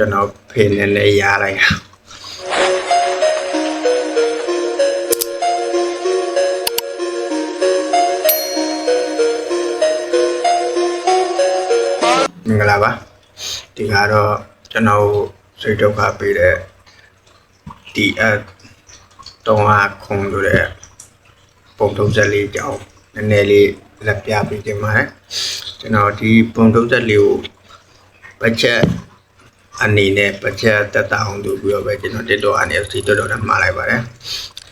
ကျွန်တော်ဖေနေနဲ့ရလိုက်တာမင်္ဂလာပါဒီကတော့ကျွန်တော်စိတ်ဒုက္ခပေးတဲ့ဒီတော့ခုံလို့တဲ့ပုံထုံးဆက်လေးကြောင်းနည်းနည်းလေးလက်ပြပေးခြင်းပါတယ်ကျွန်တော်ဒီပုံထုံးဆက်လေးကိုဘတ်ဂျက်အနေနဲ့ဘတ်ဂျက်တက်တောင်းလို့ပြီးတော့ပဲကျွန်တော်တက်တော့အနေနဲ့စီတော်မှာလိုက်ပါတယ်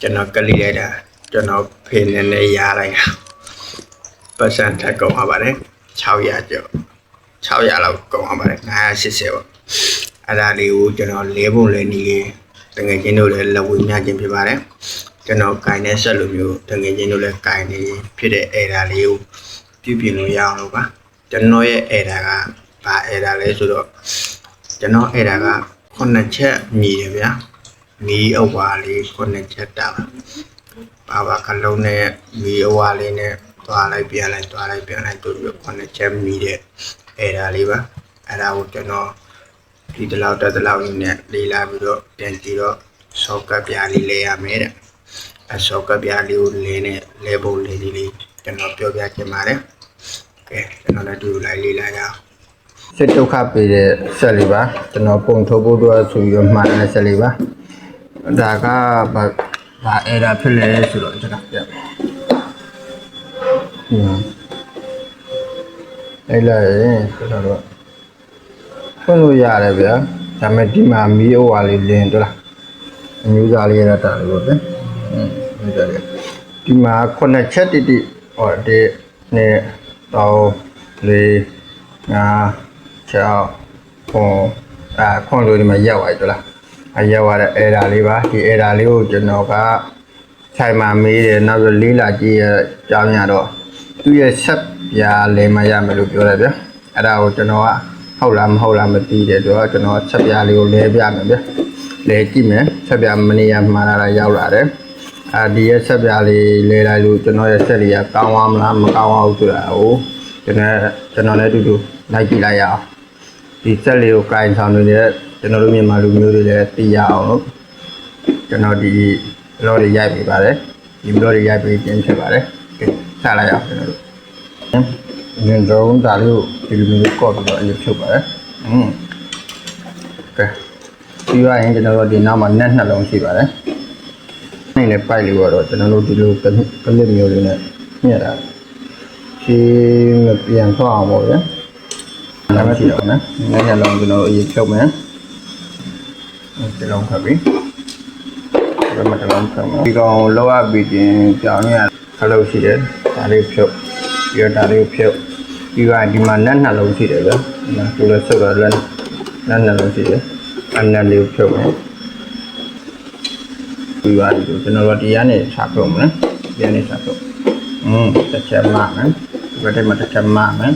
ကျွန်တော်ကလေးလိုက်တာကျွန်တော်ဖေနေနဲ့ရလိုက်တာပတ်စံထက်ကုန်ပါပါတယ်600ကျော်600လောက်ကုန်ပါပါတယ်980ပေါ့အဲ့ဒါလေးကိုကျွန်တော်၄ပုံလဲနေတငယ်ချင်းတို့လည်းလက်ဝဲများခြင်းဖြစ်ပါတယ်ကျွန်တော်ကင်တဲ့ဆက်လိုမျိုးတငယ်ချင်းတို့လည်းကင်နေဖြစ်တဲ့အဲ့ဒါလေးကိုပြုပြင်လို့ရအောင်လို့ပါကျွန်တော်ရဲ့အဲ့ဒါကဘာအဲ့ဒါလဲဆိုတော့ကျွန်တော်အဲ့ဒါက9ချက်မြည်တယ်ဗျာမီးအဝါလေး9ချက်တာပါခလုံးနဲ့မီးအဝါလေးနဲ့သွားလိုက်ပြန်လိုက်သွားလိုက်ပြန်လိုက်တို့ပြီး9ချက်မြည်တဲ့အဲ့ဒါလေးပါအဲ့ဒါကိုကျွန်တော်ဒီတလောက်တက်တလောက်ရင်းနဲ့လေးလာပြီးတော့ပြန်ကြည့်တော့ဆော့ကပ်ပြားလေးလဲရမယ်တဲ့အဆော့ကပ်ပြားလေးကိုလဲနဲ့လဲပုံလေးလေးကျွန်တော်ပြောပြချင်ပါတယ်ကဲကျွန်တော်လည်းတူလိုက်လေးလာရအောင်စိတ်ဒုက္ခပေးတဲ့ဆက်လေးပါကျွန်တော်ပုံထုတ်ဖို့တော့ဆိုပြီးတော့မှားတဲ့ဆက်လေးပါဒါကဘာအဲ့ဒါဖြစ်လဲဆိုတော့ကျွန်တော်ပြအဲ့လာရင်ကျွန်တော်တို့ဖွင့်လို့ရတယ်ဗျာဒါပေမဲ့ဒီမှာမီးအိုးဝါလေးလင်းတွေ့လားအမျိုးသားလေးရတာလို့ပဲမျိုးသားလေးဒီမှာ9ချက်တိဟောဒီနဲ့တော့လေး9 6ခွန်လို့ဒီမှာရောက်သွားတွေ့လားရောက်ရတဲ့အဲ့ဒါလေးပါဒီအဲ့ဒါလေးကိုကျွန်တော်ကဆိုင်မှာမေးတယ်နောက်ပြီးလေးလာကြည့်ရကြောင်းရတော့သူ့ရဲ့ဆက်ပြားလဲမရမယ်လို့ပြောတယ်ဗျအဲ့ဒါကိုကျွန်တော်ကဟုတ်လားမဟုတ်လားမသိတယ်ဆိုတော့ကျွန်တော်ဆက်ပြားလေးကိုလဲပြမယ်ဗျလဲကြည့်မယ်ဆက်ပြားမနေရမှားလာရောက်လာတယ်ဒီရဲ့ဆက်ပြားလေးလဲလိုက်လို့ကျွန်တော်ရဲ့ဆက်လေးကကောင်းသွားမလားမကောင်းအောင်ဆိုတာကိုကျွန်တော်လည်းအတူတူလိုက်ကြည့်လိုက်ရအောင်ဒီဆက်လေးကိုကင်ဆောင်နေတဲ့ကျွန်တော်တို့မြန်မာလူမျိုးတွေလည်းသိရအောင်လို့ကျွန်တော်ဒီဘလော့တွေရိုက်ပေးပါတယ်ဒီဘလော့တွေရိုက်ပေးခြင်းဖြစ်ပါတယ်ကဲစလိုက်အောင်ကျွန်တော်တို့ငင်းတော့ဒါလေးကိုဒီလိုမျိုးကော့ပြီးတော့အရင်ဖြုတ်ပါတယ်ကဲပြီးရရင်ကျွန်တော်တို့ဒီနောက်မှာနက်နှလုံးရှိပါတယ်နေနဲ့ပိုက်လေးတော့ကျွန်တော်တို့ဒီလိုကလစ်မျိုးလေးနဲ့ညက်တာရှင်းမပြန်သွားအောင်ပေါ့ဗျာဒါမှရှိတော့နော်နက်နှလုံးကျွန်တော်တို့အရင်ဖြုတ်မယ်ဒီလုံးခပ်ပြီဘယ်မှာတလုံးခပ်မှာဒီကောင်လောက်အပ်ပြီးချင်းကြောင်ရခလုတ်ရှိတယ်ဒါလေးဖြုတ်ပြီးတော့ဒါလေးဖြုတ်ပြီးတော့ဒီမှာနက်နှလုံးရှိတယ်ဗျာဒီလိုဆုပ်တော့လက်နက်နှလုံးရှိတယ်အနက်လေးဖြုတ်မယ်ပြီးတော့ကျွန်တော်တို့တရားနဲ့ခြာဖြုတ်မယ်တရားနဲ့ခြာဖြုတ်တစ်ချက်မှမယ်ဒီဘက်ထဲမှာတစ်ချက်မှမယ်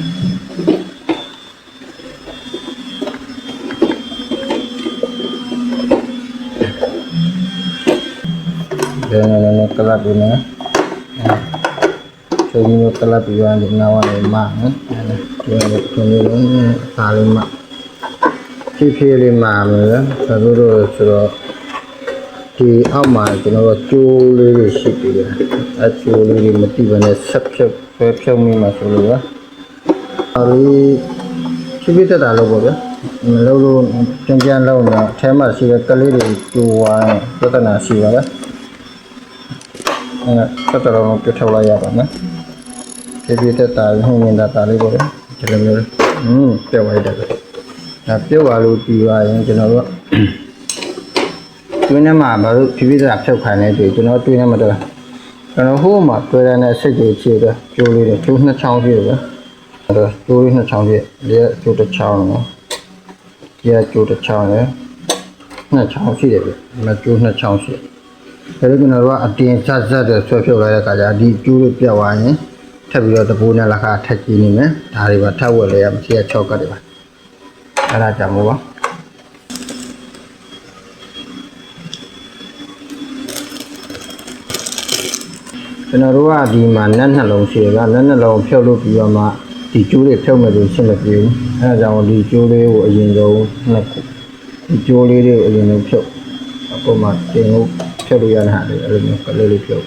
Jangan kelap ini, cuma kelap yang di nawar lima, cuma ini lima, TV lima, terus di amal, cuma curi situ ya, curi mati banyak sep ni masuk ya, hari TV tu dah lalu ya, lalu jangan lalu na, tema sih kali ni dua, kita nasi ya. ဆက်တော်ပြထုတ်လိုက်ရပါမယ်။ဒီတက်တာဟိုနေတာတာလေးပေါ့ဒီလိုမျိုးပြုတ်လိုက်တယ်။ဒါပြုတ်သွားလို့ပြီးသွားရင်ကျွန်တော်တို့တွင်းထဲမှာဘာလို့ဖြည်းဖြည်းသာဖြုတ်ခိုင်းလဲဆိုကျွန်တော်တွင်းထဲမှာတော့ကျွန်တော်ဟိုမှာတွေ့တဲ့နဲ့စိတ်ကြီးချေတယ်ကျိုးလေးတွေကျိုးနှစ်ချောင်းရှိတယ်ဗျ။အဲ့တော့ကျိုးလေးနှစ်ချောင်းရှိတယ်ကျိုးတစ်ချောင်းနော်။ကျိုးတစ်ချောင်းနဲ့နှစ်ချောင်းရှိတယ်ဗျ။ဒီကျိုးနှစ်ချောင်းရှိတယ်ဒါလည်းကျွန်တော်တို့ကအတင်းဆက်တဲ့ဆွဲဖြုတ်လိုက်တဲ့အခါကျဒီကျိုးလေးပြတ်သွားရင်ထပ်ပြီးတော့တပိုးနဲ့လက်ခါထက်ကြည့်နေမယ်ဒါတွေပါထပ်ဝက်လဲရမရှိရ6ကတ်တွေပါအဲ့ဒါကြောင့်မို့ပါကျွန်တော်တို့ကဒီမှာနက်နှလုံးရှိတယ်ကနက်နှလုံးဖြုတ်လို့ပြီးတော့မှဒီကျိုးတွေဖြုတ်မယ်လို့ရှင်းမပြေဘူးအဲဒါကြောင့်ဒီကျိုးလေးကိုအရင်ဆုံးနှစ်ခု ဒီကြိုးလေးတွေအရင်ဆုံးဖြုတ်အပေါ်မှာတင်လို့ဖြုတ်လို့ရတဲ့ဟာတွေအဲ့လိုမျိုးကလေးလေးဖြုတ်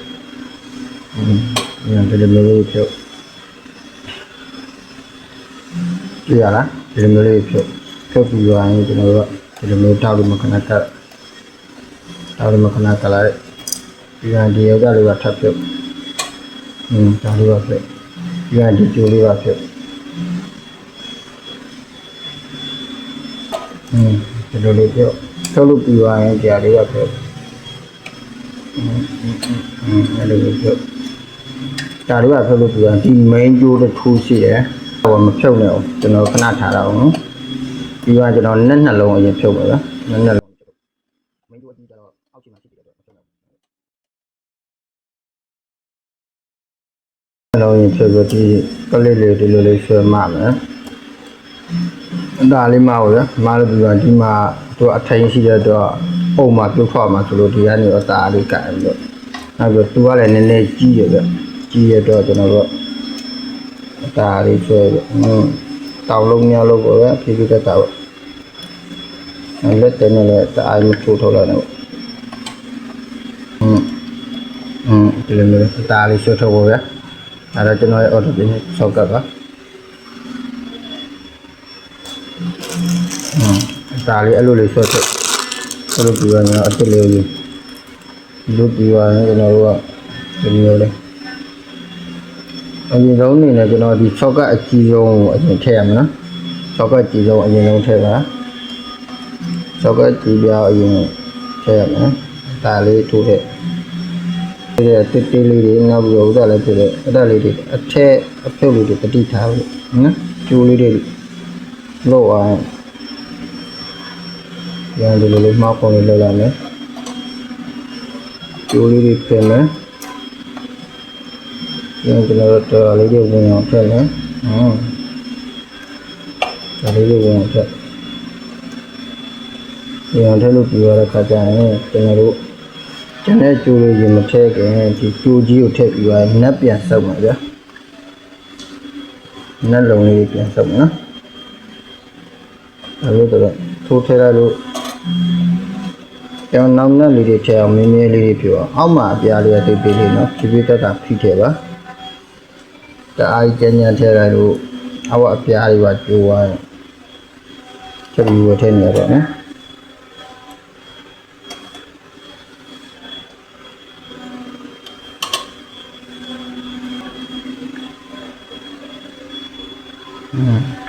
ဒီလိုမျိုးလေးဖြုတ်ကြည့်ရလားဒီလိုမျိုးလေးဖြုတ်ပြီးသွားရင်ကျွန်တော်တို့ကဒီလိုမျိုးတောက်လို့မခဏကတ်တောက်လို့မခဏကလိုက်ပြီးရင်ဒီယောဂလေးကထပ်ဖြုတ်ဒါလေးပါဖြုတ်ပြီးရင်ဒီကြိုးလေးပါဖြုတ်ဒီလိုလေးဖြုတ်ထုတ်လို့ပြီးသွားရင်ကြာလေးပါဖြုတ်အဲ့လိုဖြုတ်ကြာလေးပါဖြုတ်လို့ပြီးရင်ဒီ main ကြိုးတစ်ခုရှိတယ်ဟိုမဖြုတ်နဲ့အောင်ကျွန်တော်ခဏထားတာအောင်နော်ပြီးတော့ကျွန်တော်နဲ့နှလုံးအရင်ဖြုတ်ပါဗျာနဲ့နှလုံးမင်းတို့အကြည့်ကြတော့အောက်ခြေမှာဖြစ်တယ်တော့ဖြုတ်မယ်နှလုံးရင်ဖြုတ်ပြီးဒီကလေးလေးဒီလိုလေးဆွဲမှမယ်ဒါလေးမှပါဗျာမှလို့ပြီးတော့ဒီမှာသူအထိုင်ရှိတဲ့တော့ပုံမှာပြုတ်ထွက်မှာဆိုလို့ဒီကနေတော့တာလေးကင်ပြီးတော့နောက်ပြီးသူကလည်းနည်းနည်းကြီးရဗျကြီးရတော့ကျွန်တော်တို့တာလေးဆွဲပြီးတောက်လုံးများလို့ပေါ့ဗျာဖြည်းဖြည်းတက်တာပေါ့လက်တယ်နဲ့လည်းတအားမထိုးထုတ်လိုက်တော့ဒီလိုမျိုးတာလေးဆွဲထုတ်ပေါ့ဗျာအဲ့ဒါကျွန်တော်ရဲ့ order ပြင်းဆောက်ကပ်ပါတာလေးအဲ့လိုလေးဆွဲထုတ်အဲ့လိုပြီးတော့အစ်စ်လေးကိုလူပြီးသွားရင်ကျွန်တော်တို့ကဒီမျိုးလေးအရင်ဆုံးအနေနဲ့ကျွန်တော်ဒီဆောက်ကပ်အကြီးဆုံးကိုအရင်ထည့်ရမယ်နော်ဆောက်ကပ်ကြီးဆုံးအရင်ဆုံးထည့်ပါဆောက်ကပ်ကြီးပြအရင်ထည့်ရမယ်ဒါလေးထိုးတဲ့ဒီတေးလေးတွေနောက်ပြီးတော့ဥဒလည်းဖြစ်တယ်ဥဒလေးတွေအထက်အဖြုတ်လေးတွေတတိထားလို့နော်ကျိုးလေးတွေလို့အောင်ရန်ဒီလိုမှောက်ပုံလေးလောက်လာမယ်ကျိုးလေးတွေပြင်မယ်ကျွန်တော်တို့တော်လေးတွေဝင်အောင်ထည့်မယ်ဒါလေးတွေဝင်အောင်ထည့်ရန်ထည့်လို့ပြီးရတဲ့ခါကျရင်ကျွန်တော်တို့ကျန်တဲ့ကျိုးလေးကြီးမထည့်ခင်ဒီကျိုးကြီးကိုထည့်ပြီးတော့နက်ပြန်ဆုပ်မှာဗျာနက်လုံးလေးပြန်ဆုပ်မှာနော်အဲ့လိုတော့ထိုးထည့်လိုက်လို့ကျွန်တော်နောက်နက်လေးတွေထည့်အောင်မင်းလေးတွေပြအောင်အောက်မှာအပြားလေးတိတ်ပေးလေးနော်ဖြည်းဖြည်းတက်တာဖိထည့်ပါတအားကြမ်းကြမ်းထည့်လိုက်လို့အောက်အပြားလေးပါကျိုးသွားတယ်ချက်ပြီးဝထည့်နေရတော့နော်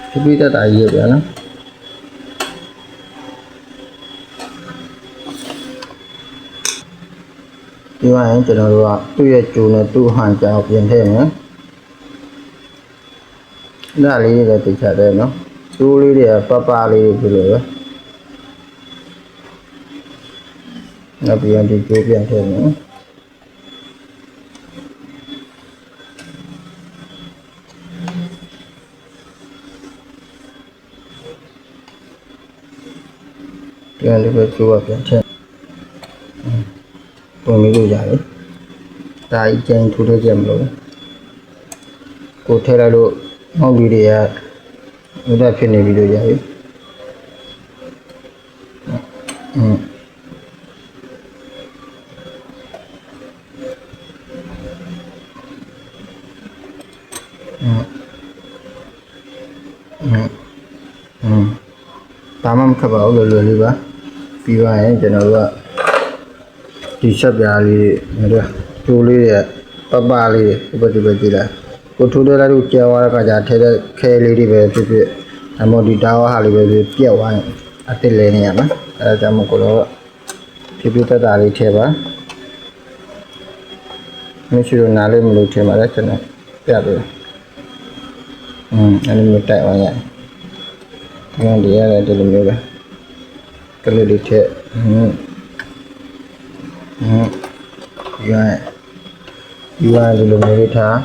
ဖြည်းဖြည်းတက်တာရေးပြနော်ဒီမှာကျွန်တော်တို့ကသူ့ရဲ့ကျိုးနဲ့သူ့ဟန်ကြောင်ပြင်ထည့်မယ်ဒါလေးတွေတိတ်ချတယ်နော်ကျိုးလေးတွေကပပလေးတွေပြလို့ပဲနောက်ပြီးရင်ဒီကျိုးပြန်ထည့်မယ်ပြန်လေးပဲကျိုးပြန်ထည့်ပုံလေးလို့ရတယ်ဒါအကျဉ်းထိုးထည့်ကြမလို့ကိုထည့်လိုက်လို့ဟောက်လေးတွေကဥဒဖြစ်နေပြီလို့ရပြီဒါမှမခက်ပါဘူးလွယ်လွယ်လေးပါပြီးသွားရင်ကျွန်တော်တို့ကဒီဆက်ပြားလေးတွေကျိုးလေးတွေပပလေးတွေဒီဘက်ကြည့်လိုက်ကိုထိုးတဲ့လိုက်လို့ကျဲသွားတဲ့ခါကျထဲတဲ့ခဲလေးတွေပဲဖြစ်ဖြစ်အမော်ဒီတာဝါဟာလေးပဲပြက်သွားရင်အစ်စ်လဲနေရမှာအဲဒါကြောင့်မို့ကိုတော့ဖြစ်ဖြစ်တက်တာလေးထည့်ပါမရှိတော့နားလေးမလို့ထည့်ပါလေကျွန်တော်ပြပြအဲ့လိုမျိုးတိုက်အောင်ရတယ်ဒီရတယ်ဒီလိုမျိုးပဲကလေးလေးထည့်ယူရဒီလိုမျိုးထား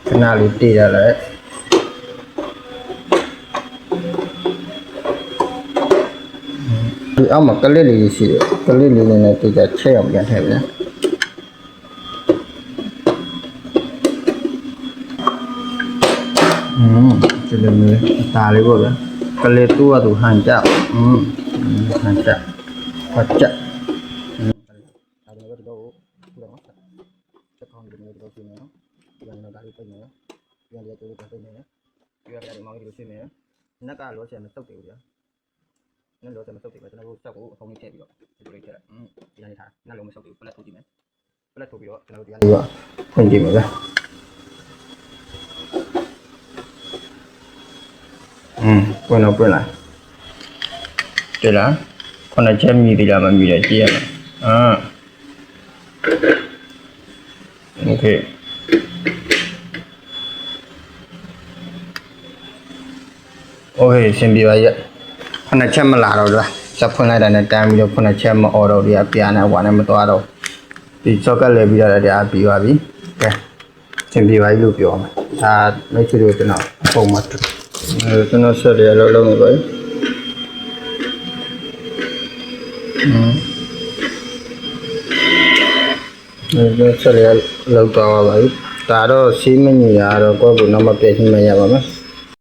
ခဏလေးတည်ရလိုက်ဒီအောက်မှာကလေးလေးရှိတယ်ကလေးလေးနဲ့တည်ကြချက်အောင်ပြန်ထည့်ပြန်ဒီလိုမျိုးဒါလေးပေါ့ဗျာ ကလေးတူကသူဟန်ကြဟန်ကြဟတ်ကြဒါကတော့တော့ဘူးတော့ချက်ကောင်းတယ်လို့ပြောနေနော်ဒီကတော့ဒါလေးပြနေနော်ဒီကလေးတို့ပြနေနော်ဒီကလေးမောင်ကြီးကိုရှင်းနေနက်ကလောချင်မတုတ်တယ်ဗျာနက်လောချင်မတုတ်တယ်ကျွန်တော်တို့ချက်ကိုအဖုံးကြီးထည့်ပြီးတော့ဒီလိုလေးထည့်လိုက်ဒီကနေထားနက်လုံးမဆုပ်ဘူးပလက်ထုတ်ကြည့်မယ်ပလက်ထုတ်ပြီးတော့ကျွန်တော်တို့ဒီကနေဖွင့်ကြည့်မယ်ဗျာပွင့်တော့ပွင့်လာတွေ့လားခုနချက်မြည်သေးလားမမြည်တယ်ကြည့်ရမယ်โอเคโอเคရှင်းပြပါရဲ့ခုနချက်မလာတော့လားချက်ဖွင့်လိုက်တာနဲ့တန်းပြီးတော့ခုနချက်မအော်တော့ဒီအပြာနဲ့ဟွာနဲ့မသွားတော့ဒီချောကလဲပြီးတော့တရားပြီးပါပြီကဲရှင်းပြပါလို့ပြောမယ်ဒါမိတ်ဆွေတို့ကျွန်တော်ပုံမှန်ကျွန်တော်ဆက်ရလောက်လုံးနေပါဆက်ရလောက်တော့ပါပြီဒါတော့စီးမညီရတော့ကိုယ့်ကိုနောက်မှပြည့်ချင်းမရပါမယ်